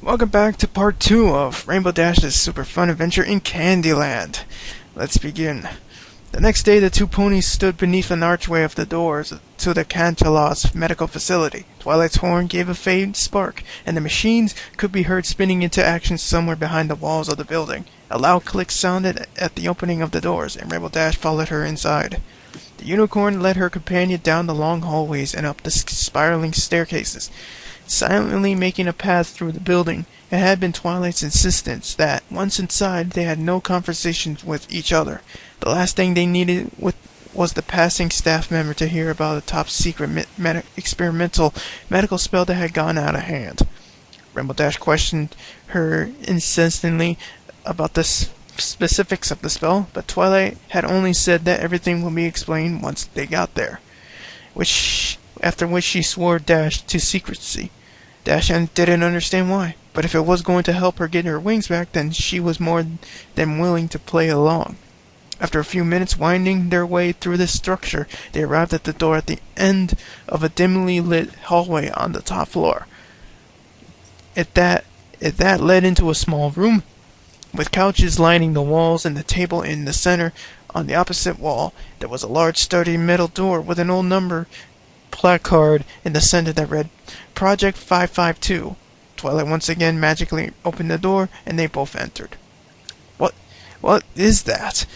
Welcome back to part 2 of Rainbow Dash's super fun adventure in Candyland. Let's begin. The next day, the two ponies stood beneath an archway of the doors to the Cantalaw's medical facility. Twilight's horn gave a faint spark, and the machines could be heard spinning into action somewhere behind the walls of the building. A loud click sounded at the opening of the doors, and Rainbow Dash followed her inside. The unicorn led her companion down the long hallways and up the spiraling staircases, silently making a path through the building. It had been Twilight's insistence that, once inside, they had no conversations with each other. The last thing they needed was the passing staff member to hear about a top-secret experimental medical spell that had gone out of hand. Rainbow Dash questioned her incessantly about the specifics of the spell, but Twilight had only said that everything would be explained once they got there, after which she swore Dash to secrecy. Dash didn't understand why, but if it was going to help her get her wings back, then she was more than willing to play along. After a few minutes winding their way through the structure, they arrived at the door at the end of a dimly lit hallway on the top floor. That led into a small room, with couches lining the walls and the table in the center. On the opposite wall, there was a large sturdy metal door with an old number placard in the center that read, Project 552. Twilight once again magically opened the door, and they both entered. What is that?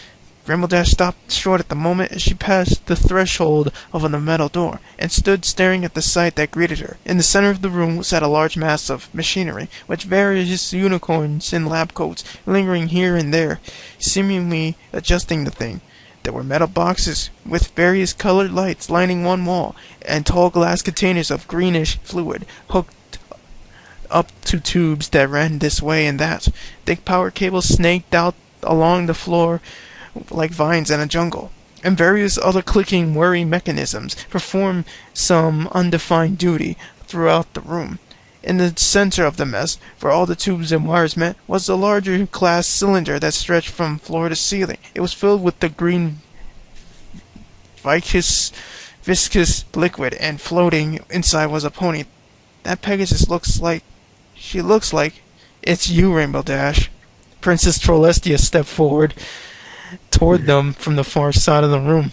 Rainbow Dash stopped short at the moment as she passed the threshold of the metal door, and stood staring at the sight that greeted her. In the center of the room sat a large mass of machinery, with various unicorns in lab coats lingering here and there, seemingly adjusting the thing. There were metal boxes with various colored lights lining one wall, and tall glass containers of greenish fluid hooked up to tubes that ran this way and that. Thick power cables snaked out along the floor like vines in a jungle, and various other clicking worry mechanisms performed some undefined duty throughout the room. In the center of the mess, where all the tubes and wires met, was a larger glass cylinder that stretched from floor to ceiling. It was filled with the green viscous liquid, and floating inside was a pony. That Pegasus looks like... It's you, Rainbow Dash. Princess Trollestia stepped forward toward them from the far side of the room.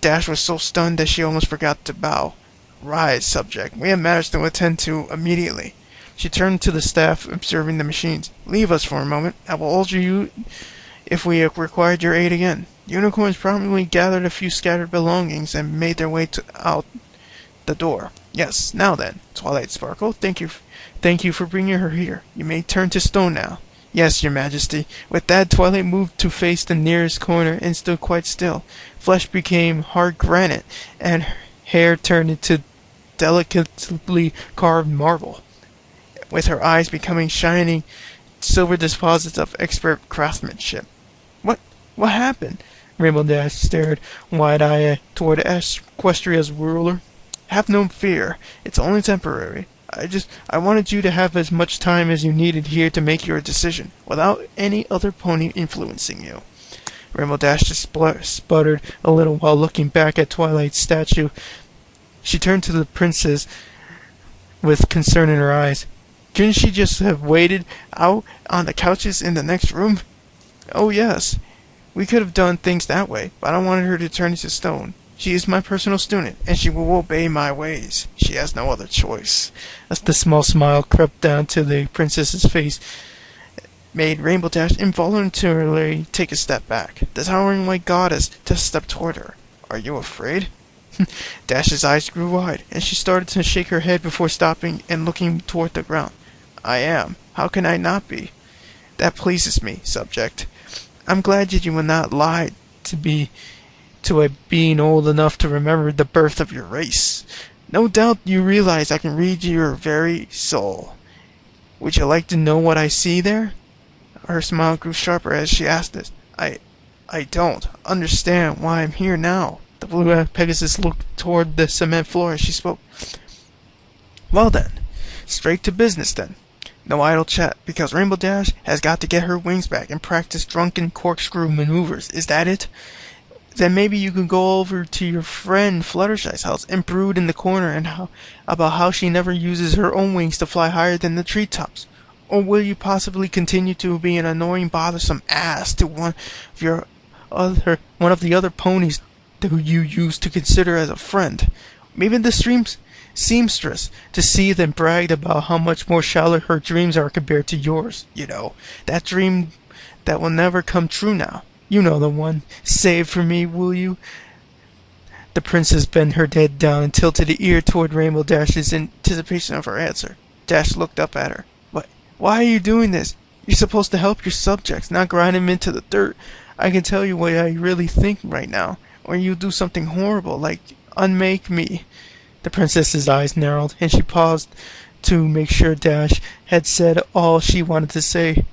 Dash was so stunned that she almost forgot to bow. Rise, subject. We have matters to attend to immediately. She turned to the staff observing the machines. Leave us for a moment. I will alter you if we required your aid again. Unicorns promptly gathered a few scattered belongings and made their way out the door. Yes, now then, Twilight sparkled. Thank you for bringing her here. You may turn to stone now. Yes, your majesty. With that, Twilight moved to face the nearest corner and stood quite still. Flesh became hard granite, and hair turned into delicately carved marble, with her eyes becoming shining silver deposits of expert craftsmanship. What happened? Rainbow Dash stared wide-eyed toward Equestria's ruler. Have no fear. It's only temporary. I wanted you to have as much time as you needed here to make your decision, without any other pony influencing you. Rainbow Dash just sputtered a little while looking back at Twilight's statue. She turned to the princess with concern in her eyes. Couldn't she just have waited out on the couches in the next room? Oh, yes. We could have done things that way, but I wanted her to turn into stone. She is my personal student, and she will obey my ways. She has no other choice. As the small smile crept down to the princess's face, made Rainbow Dash involuntarily take a step back. The towering white goddess just stepped toward her. Are you afraid? Dash's eyes grew wide, and she started to shake her head before stopping and looking toward the ground. I am. How can I not be? That pleases me, subject. I'm glad that you will not lie to a being old enough to remember the birth of your race. No doubt you realize I can read your very soul. Would you like to know what I see there? Her smile grew sharper as she asked this. I don't understand why I'm here now. The blue Pegasus looked toward the cement floor as she spoke. Well then, straight to business then. No idle chat, because Rainbow Dash has got to get her wings back and practice drunken corkscrew maneuvers. Is that it? Then maybe you could go over to your friend Fluttershy's house and brood in the corner about how she never uses her own wings to fly higher than the treetops. Or will you possibly continue to be an annoying, bothersome ass to one of the other ponies who you used to consider as a friend? Maybe the seamstress to see them bragged about how much more shallow her dreams are compared to yours. You know, that dream that will never come true now. You know the one. Say it for me, will you? The princess bent her head down and tilted the ear toward Rainbow Dash's in anticipation of her answer. Dash looked up at her. Why are you doing this? You're supposed to help your subjects, not grind them into the dirt. I can tell you what I really think right now. Or you'll do something horrible, like unmake me. The princess's eyes narrowed, and she paused to make sure Dash had said all she wanted to say.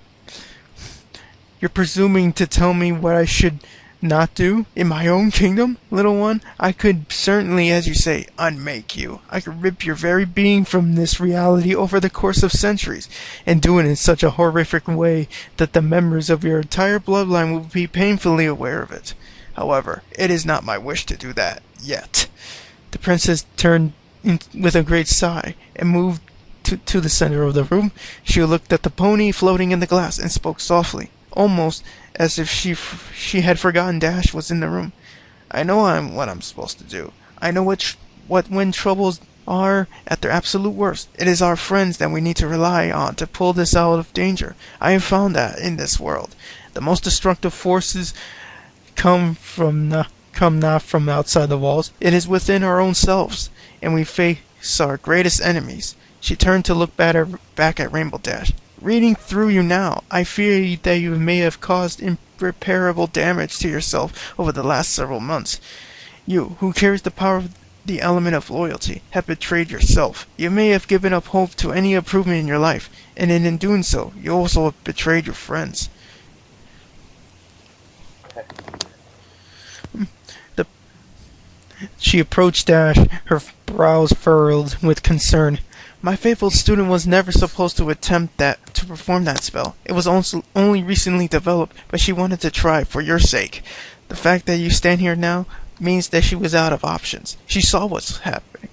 You're presuming to tell me what I should not do? In my own kingdom, little one? I could certainly, as you say, unmake you. I could rip your very being from this reality over the course of centuries, and do it in such a horrific way that the members of your entire bloodline will be painfully aware of it. However, it is not my wish to do that, yet. The princess turned with a great sigh, and moved to the center of the room. She looked at the pony floating in the glass, and spoke softly, almost as if she had forgotten Dash was in the room. I know what I'm supposed to do. I know what when troubles are at their absolute worst. It is our friends that we need to rely on to pull us out of danger. I have found that in this world, the most destructive forces come not from outside the walls. It is within our own selves, and we face our greatest enemies. She turned to look back at Rainbow Dash. Reading through you now, I fear that you may have caused irreparable damage to yourself over the last several months. You, who carries the power of the element of loyalty, have betrayed yourself. You may have given up hope to any improvement in your life, and in doing so, you also have betrayed your friends. She approached Dash, her brows furrowed with concern. My faithful student was never supposed to attempt to perform that spell. It was only recently developed, but she wanted to try for your sake. The fact that you stand here now means that she was out of options. She saw what's happening.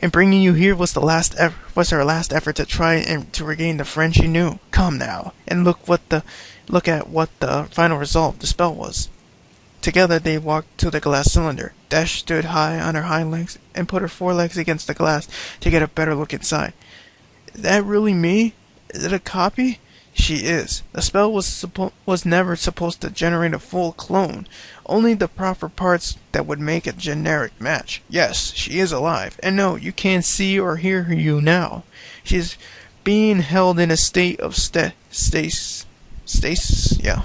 And bringing you here was her last effort to try and to regain the friend she knew. Come now, and look at what the final result of the spell was. Together they walked to the glass cylinder. Dash stood high on her hind legs and put her forelegs against the glass to get a better look inside. Is that really me? Is it a copy? She is. The spell was never supposed to generate a full clone, only the proper parts that would make a generic match. Yes, she is alive, and no, you can't see or hear you now. She is being held in a state of stasis. Yeah.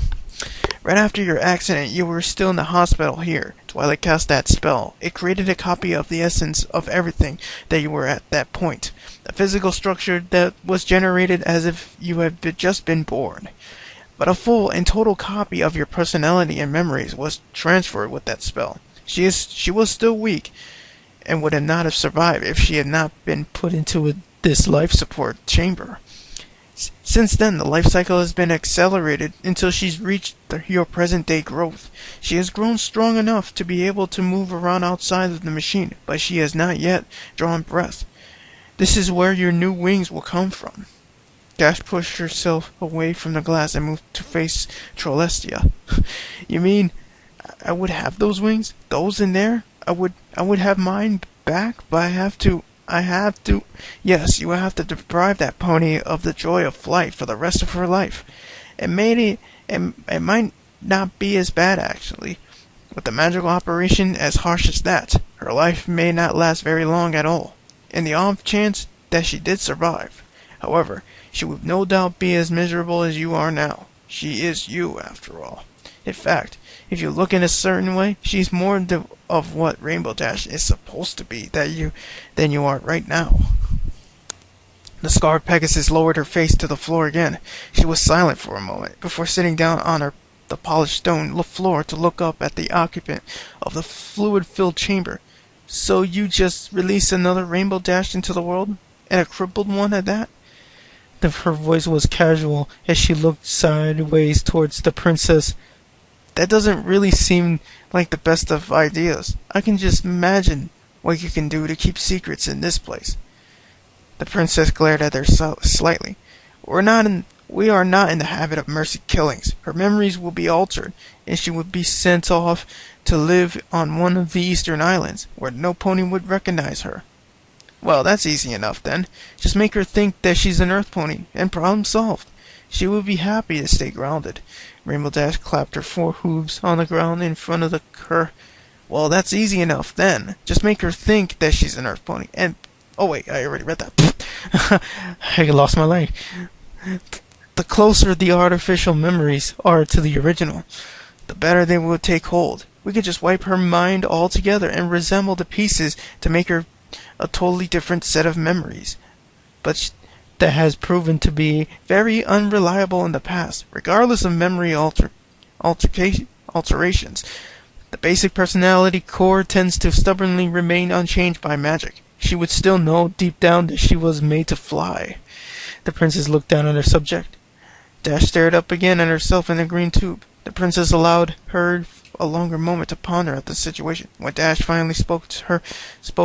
Right after your accident, you were still in the hospital here. Twilight cast that spell. It created a copy of the essence of everything that you were at that point. A physical structure that was generated as if you had just been born. But a full and total copy of your personality and memories was transferred with that spell. She was still weak, and would not have survived if she had not been put into this life support chamber. Since then, the life cycle has been accelerated until she's reached your present-day growth. She has grown strong enough to be able to move around outside of the machine, but she has not yet drawn breath. This is where your new wings will come from. Dash pushed herself away from the glass and moved to face Trollestia. You mean I would have those wings? Those in there? I would have mine back, but I have to. Yes, you have to deprive that pony of the joy of flight for the rest of her life. It might not be as bad, actually. With the magical operation as harsh as that, her life may not last very long at all. In the off chance that she did survive, however, she would no doubt be as miserable as you are now. She is you, after all. In fact, if you look in a certain way, she's more of what Rainbow Dash is supposed to be than you are right now. The scarred Pegasus lowered her face to the floor again. She was silent for a moment, before sitting down on the polished stone floor to look up at the occupant of the fluid-filled chamber. So you just released another Rainbow Dash into the world? And a crippled one at that? Her voice was casual as she looked sideways towards the princess. That doesn't really seem like the best of ideas. I can just imagine what you can do to keep secrets in this place. The princess glared at her slightly. We are not in the habit of mercy killings. Her memories will be altered, and she would be sent off to live on one of the eastern islands, where no pony would recognize her. Well, that's easy enough then. Just make her think that she's an earth pony, and problem solved. She will be happy to stay grounded. Rainbow Dash clapped her 4 hooves on the ground in front of her. Well, that's easy enough then. Just make her think that she's an earth pony, and... Oh wait, I already read that. I lost my line. The closer the artificial memories are to the original, the better they will take hold. We could just wipe her mind altogether and reassemble the pieces to make her a totally different set of memories. But that has proven to be very unreliable in the past. Regardless of memory alterations, the basic personality core tends to stubbornly remain unchanged by magic. She would still know deep down that she was made to fly. The princess looked down at her subject. Dash stared up again at herself in the green tube. The princess allowed her a longer moment to ponder at the situation. When Dash finally spoke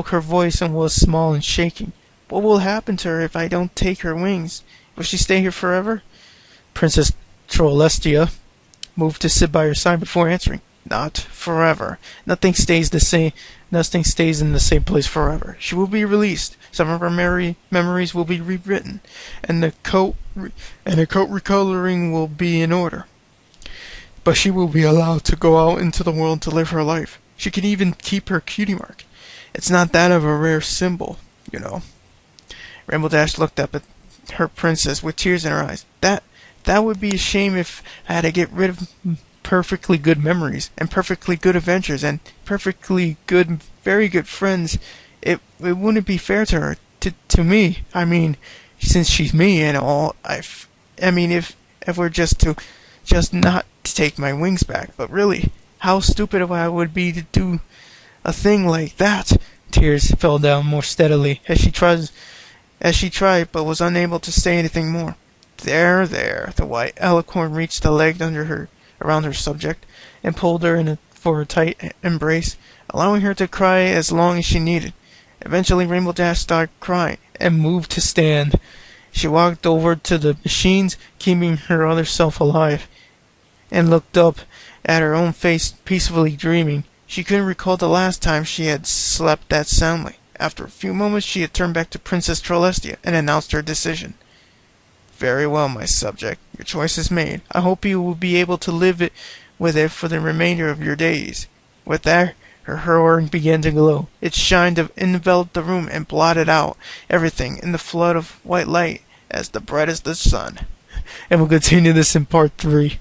her voice and was small and shaking. What will happen to her if I don't take her wings? Will she stay here forever? Princess Trollestia moved to sit by her side before answering. Not forever. Nothing stays in the same place forever. She will be released. Some of her memories will be rewritten, and the coat recoloring will be in order. But she will be allowed to go out into the world to live her life. She can even keep her cutie mark. It's not that of a rare symbol, you know. Rainbow Dash looked up at her princess with tears in her eyes. That would be a shame if I had to get rid of perfectly good memories, and perfectly good adventures, and very good friends. It wouldn't be fair to her, to me. I mean, since she's me and all, if we're just not to take my wings back. But really, how stupid I would be to do a thing like that. Tears fell down more steadily as she tried, but was unable to say anything more. There. The white alicorn reached the leg around her subject, and pulled her for a tight embrace, allowing her to cry as long as she needed. Eventually, Rainbow Dash stopped crying and moved to stand. She walked over to the machines, keeping her other self alive, and looked up at her own face, peacefully dreaming. She couldn't recall the last time she had slept that soundly. After a few moments, she had turned back to Princess Trollestia and announced her decision. Very well, my subject. Your choice is made. I hope you will be able to live with it for the remainder of your days. With that, her horn began to glow. Its shine enveloped the room and blotted out everything in the flood of white light as the bright as the sun. And we'll continue this in part 3.